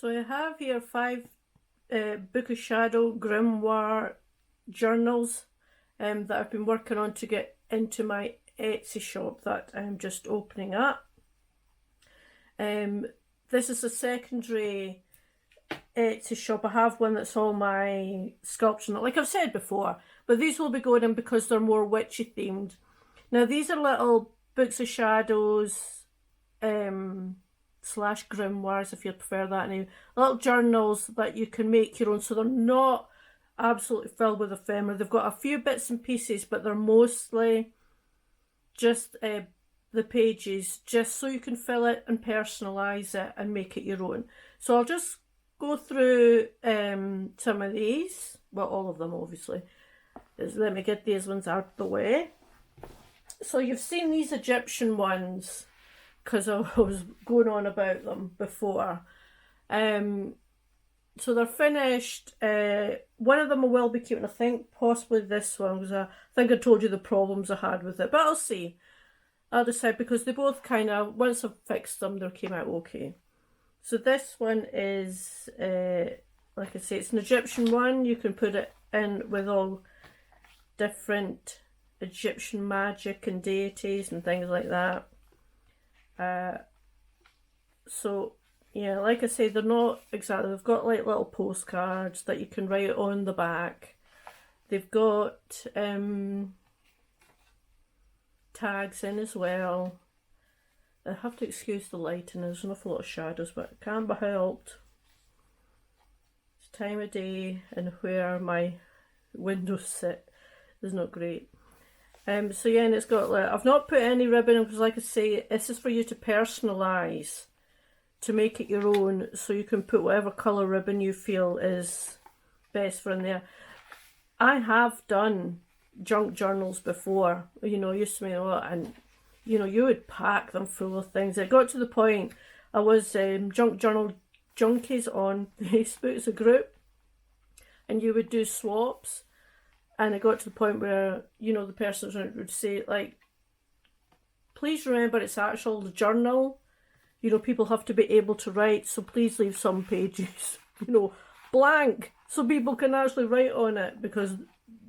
So I have here 5 Book of Shadow Grimoire journals that I've been working on to get into my Etsy shop that I'm just opening up. This is a secondary Etsy shop. I have one that's all my sculpture, like I've said before, but these will be going in because they're more witchy themed. Now these are little Books of Shadows slash grimoires, if you prefer that name, little journals that you can make your own, so they're not absolutely filled with ephemera. They've got a few bits and pieces, but they're mostly just the pages, just so you can fill it and personalise it and make it your own. So I'll just go through some of these, well, all of them obviously. Let me get these ones out of the way. So you've seen these Egyptian ones because I was going on about them before. So they're finished. One of them I will be keeping, I think possibly this one, because I think I told you the problems I had with it, but I'll see. I'll decide, because they both kind of, once I've fixed them, they came out okay. So this one is, like I say, it's an Egyptian one. You can put it in with all different Egyptian magic and deities and things like that. So yeah, like I say, they're not exactly, they've got like little postcards that you can write on the back. They've got tags in as well. I have to excuse the lighting, there's an awful lot of shadows, but it can't be helped. It's time of day and where my windows sit is not great. So yeah, and it's got like, I've not put any ribbon in because, like I say, this is for you to personalise, to make it your own, so you can put whatever colour ribbon you feel is best for in there. I have done junk journals before, you know, used to make a lot, and you know, you would pack them full of things. It got to the point, I was junk journal junkies on Facebook as a group, and you would do swaps. And it got to the point where, you know, the person would say, like, please remember it's actual journal. You know, people have to be able to write, so please leave some pages, you know, blank, so people can actually write on it, because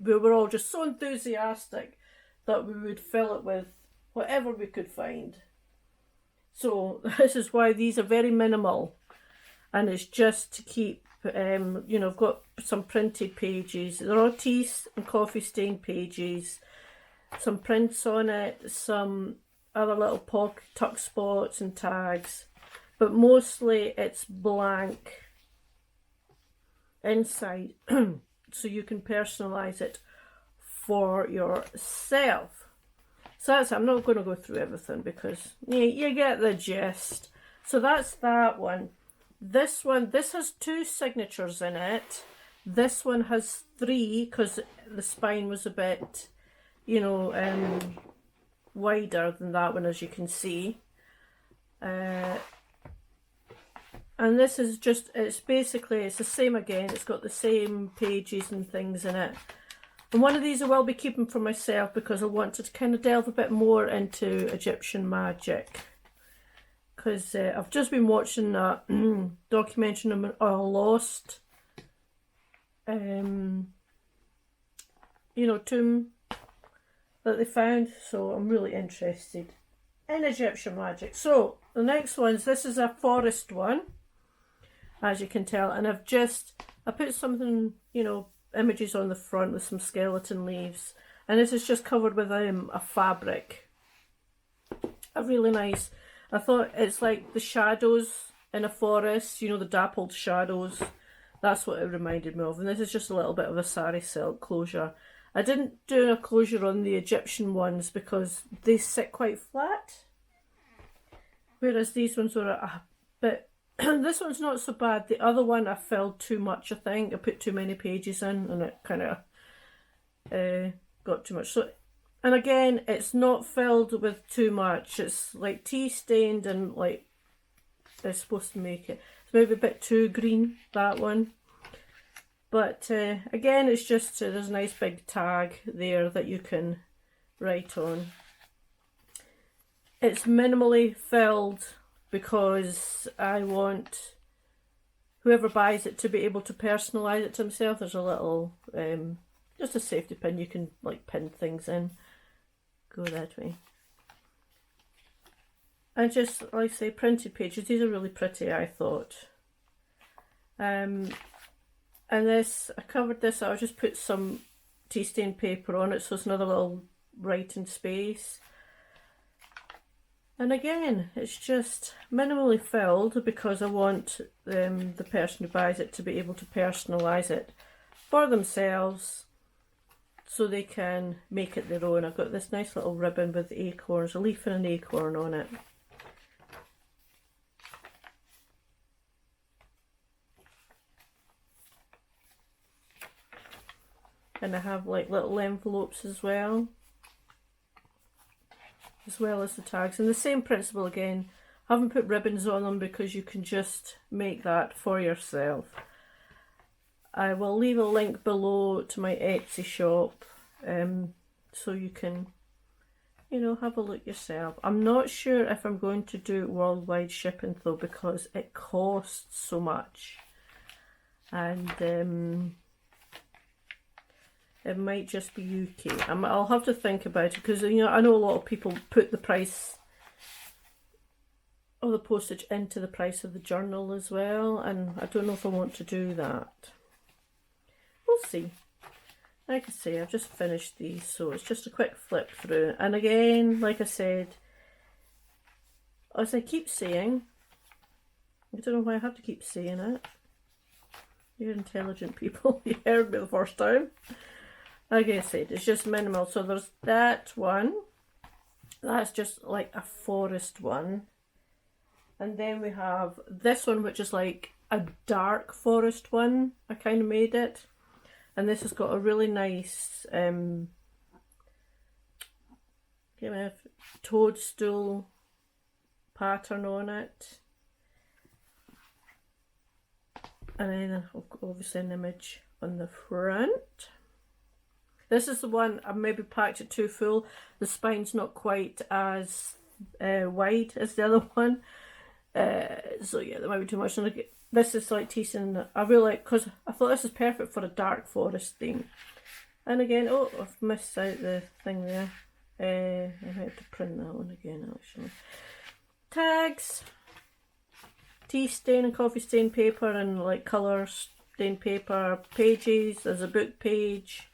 we were all just so enthusiastic that we would fill it with whatever we could find. So this is why these are very minimal, and it's just to keep, you know, I've got some printed pages. They're all tea and coffee stained pages, some prints on it, some other little pocket tuck spots and tags, but mostly it's blank inside so you can personalise it for yourself. So that's, I'm not going to go through everything because you get the gist. So that's that one. This one, this has 2 signatures in it. This one has 3 because the spine was a bit, you know, wider than that one, as you can see. And this is just, it's basically, it's the same again. It's got the same pages and things in it. And one of these I will be keeping for myself because I want to kind of delve a bit more into Egyptian magic. Because I've just been watching a documentary on a lost, you know, tomb that they found. So I'm really interested in Egyptian magic. So the next ones, this is a forest one, as you can tell. And I put something, you know, images on the front with some skeleton leaves. And this is just covered with a fabric. A really nice, I thought it's like the shadows in a forest, you know, the dappled shadows. That's what it reminded me of. And this is just a little bit of a sari silk closure. I didn't do a closure on the Egyptian ones because they sit quite flat. Whereas these ones were a bit, this one's not so bad. The other one I filled too much, I think. I put too many pages in and it kind of got too much. So, and again, it's not filled with too much. It's like tea stained and like it's supposed to make it. It's maybe a bit too green, that one. But again, it's just, there's a nice big tag there that you can write on. It's minimally filled because I want whoever buys it to be able to personalise it to himself. There's a little, just a safety pin. You can like pin things in. Go that way. And just, like I say, printed pages. These are really pretty, I thought. And this, I covered this, I'll just put some tea stain paper on it, so it's another little writing space. And again, it's just minimally filled because I want the person who buys it to be able to personalise it for themselves so they can make it their own. I've got this nice little ribbon with acorns, a leaf and an acorn on it. And I have like little envelopes as well as the tags. And the same principle again, I haven't put ribbons on them because you can just make that for yourself. I will leave a link below to my Etsy shop so you can, you know, have a look yourself. I'm not sure if I'm going to do worldwide shipping though, because it costs so much. And it might just be UK. I'll have to think about it because, you know, I know a lot of people put the price of the postage into the price of the journal as well, and I don't know if I want to do that. We'll see. Like I say, I've just finished these, so it's just a quick flip through. And again, like I said, as I keep saying, I don't know why I have to keep saying it. You're intelligent people. You heard me the first time. Like I said, it's just minimal. So there's that one. That's just like a forest one. And then we have this one, which is like a dark forest one. I kind of made it. And this has got a really nice toadstool pattern on it. And then obviously an image on the front. This is the one I maybe packed it too full. The spine's not quite as wide as the other one. So yeah, that might be too much. And this is like teasing. I really like, because I thought this is perfect for a dark forest theme. And again, oh, I've missed out the thing there. I might have to print that one again actually. Tags. Tea stain and coffee stain paper and like colour stain paper. Pages. There's a book page.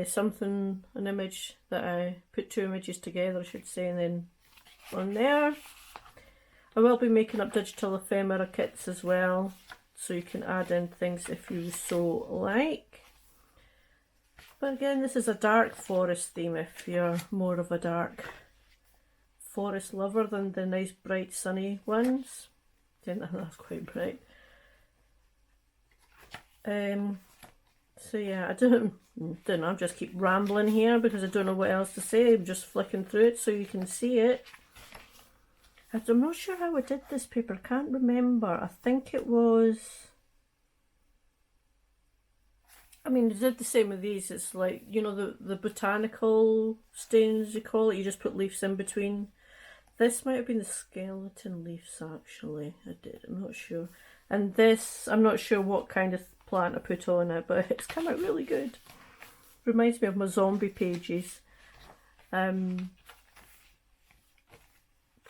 Something, an image that I put two images together, I should say, and then on there. I will be making up digital ephemera kits as well, so you can add in things if you so like. But again, this is a dark forest theme if you're more of a dark forest lover than the nice bright sunny ones. That's quite bright. So yeah, I don't know, I'll just keep rambling here because I don't know what else to say. I'm just flicking through it so you can see it. I'm not sure how I did this paper, I can't remember. I think it was, I mean, I did the same with these. It's like, you know, the botanical stains you call it, you just put leaves in between. This might have been the skeleton leaves actually, I'm not sure. And this, I'm not sure what kind of plant I put on it, but it's come out really good. Reminds me of my zombie pages. So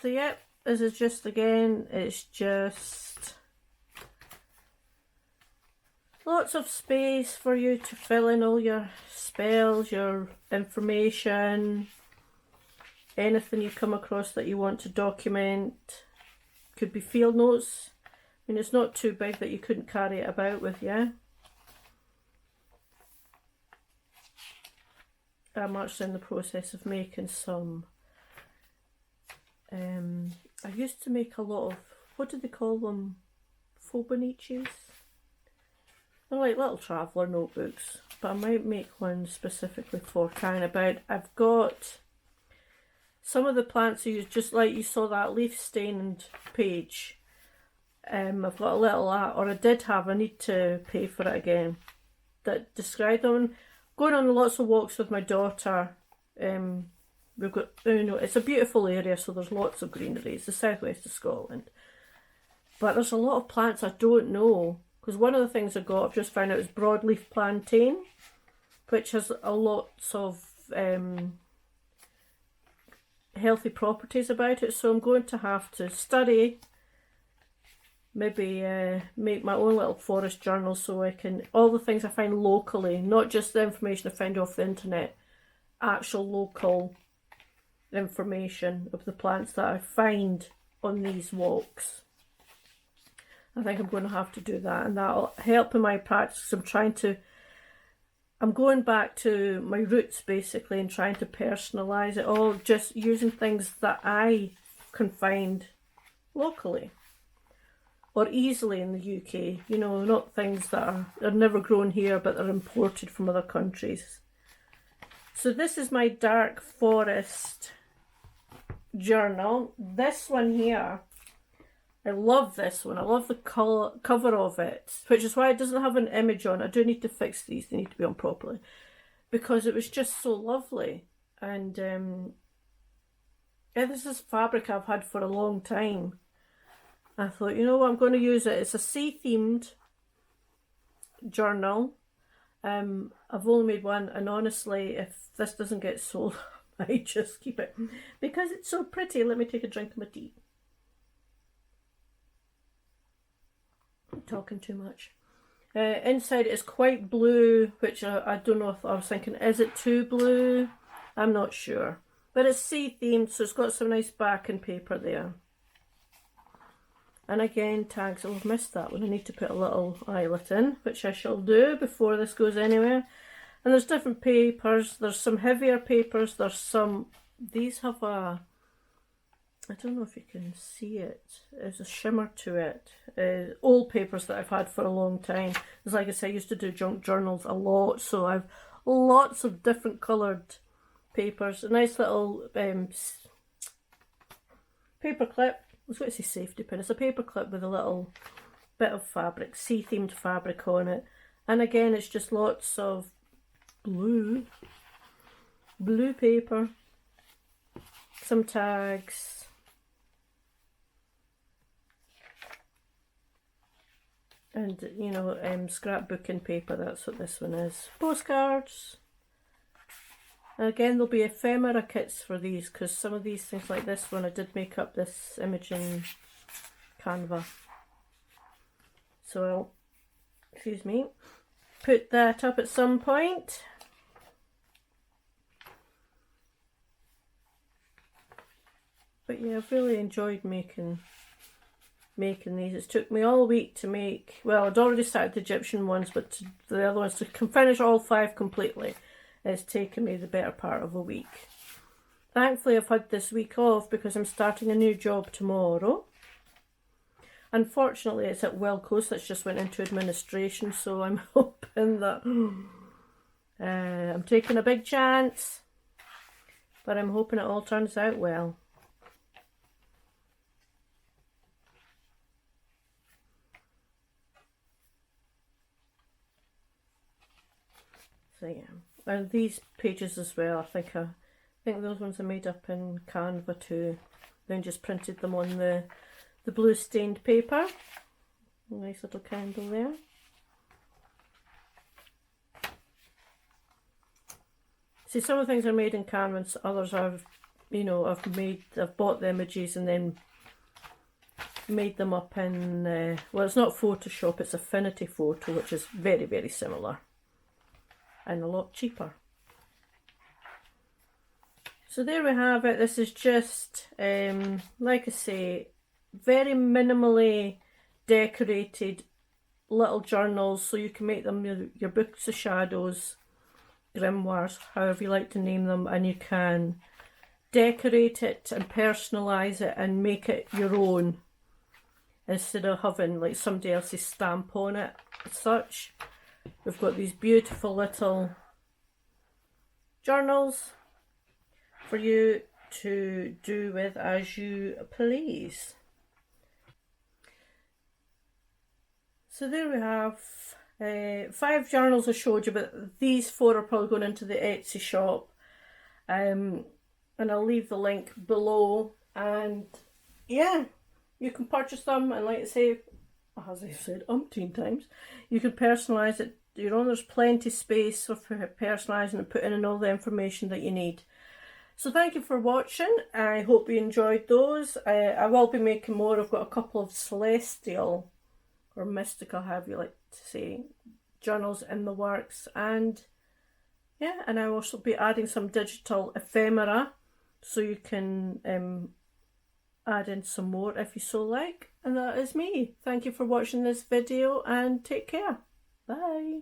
yeah, this is just, again, it's just lots of space for you to fill in all your spells, your information, anything you come across that you want to document. Could be field notes. I mean, it's not too big that you couldn't carry it about with you. I'm actually in the process of making some. I used to make a lot of, what do they call them? Foboniches? They're like little traveller notebooks, but I might make one specifically for carrying about. I've got some of the plants you just like you saw that leaf stained page. I've got a little, or I did have, I need to pay for it again, that describe them. Going on lots of walks with my daughter. We've got, you know, it's a beautiful area, so there's lots of greenery. It's the southwest of Scotland. But there's a lot of plants I don't know, because one of the things I got, I've just found out, is broadleaf plantain, which has a lots of healthy properties about it. So I'm going to have to study, maybe make my own little forest journal, so I can, all the things I find locally, not just the information I find off the internet, actual local information of the plants that I find on these walks. I think I'm going to have to do that, and that'll help in my practice. I'm going back to my roots basically and trying to personalise it all, just using things that I can find locally or easily in the UK, you know, not things that are never grown here but they're imported from other countries. So this is my dark forest journal. This one here, I love this one. I love the cover of it, which is why it doesn't have an image on. I do need to fix these. They need to be on properly, because it was just so lovely. And yeah, this is fabric I've had for a long time. I thought, you know what, I'm going to use it. It's a sea themed journal. I've only made one, and honestly, if this doesn't get sold, I just keep it because it's so pretty. Let me take a drink of my tea. I'm talking too much. Inside is quite blue, which I don't know if I was thinking, is it too blue? I'm not sure. But it's sea themed, so it's got some nice backing paper there. And again, tags. Oh, I've missed that one. I need to put a little eyelet in, which I shall do before this goes anywhere. And there's different papers. There's some heavier papers. There's some, these have a, I don't know if you can see it. There's a shimmer to it. Old papers that I've had for a long time. Because like I say, I used to do junk journals a lot. So I've lots of different coloured papers. A nice little paper clip. I was going to say safety pin. It's a paper clip with a little bit of fabric, sea themed fabric on it. And again, it's just lots of blue paper, some tags, and you know, scrapbooking paper. That's what this one is. Postcards. And again, there'll be ephemera kits for these, because some of these things, like this one, I did make up this image in Canva. So I'll, excuse me, put that up at some point. But yeah, I've really enjoyed making these. It took me all week to make, well, I'd already started the Egyptian ones, but the other ones, to finish all 5 completely, it's taken me the better part of a week. Thankfully, I've had this week off because I'm starting a new job tomorrow. Unfortunately, it's at Wilco's that's just went into administration, so I'm hoping that I'm taking a big chance, but I'm hoping it all turns out well. So yeah. And these pages as well, I think those ones are made up in Canva too. Then just printed them on the blue stained paper. Nice little candle there. See, some of the things are made in Canva, and others I've bought the images and then made them up in, well, it's not Photoshop, it's Affinity Photo, which is very, very similar. And a lot cheaper. So there we have it. This is just, like I say, very minimally decorated little journals, so you can make them your books of shadows, grimoires, however you like to name them, and you can decorate it and personalise it and make it your own, instead of having like somebody else's stamp on it as such. We've got these beautiful little journals for you to do with as you please. So there we have 5 journals I showed you, but these 4 are probably going into the Etsy shop, and I'll leave the link below. And yeah, you can purchase them, and like I say, as I said umpteen times, you can personalise it your own. There's plenty space for personalising and putting in all the information that you need. So thank you for watching. I hope you enjoyed those. I will be making more. I've got a couple of celestial or mystical, however you like to say, journals in the works, and yeah, and I will also be adding some digital ephemera, so you can add in some more if you so like. And that is me. Thank you for watching this video, and take care. Bye.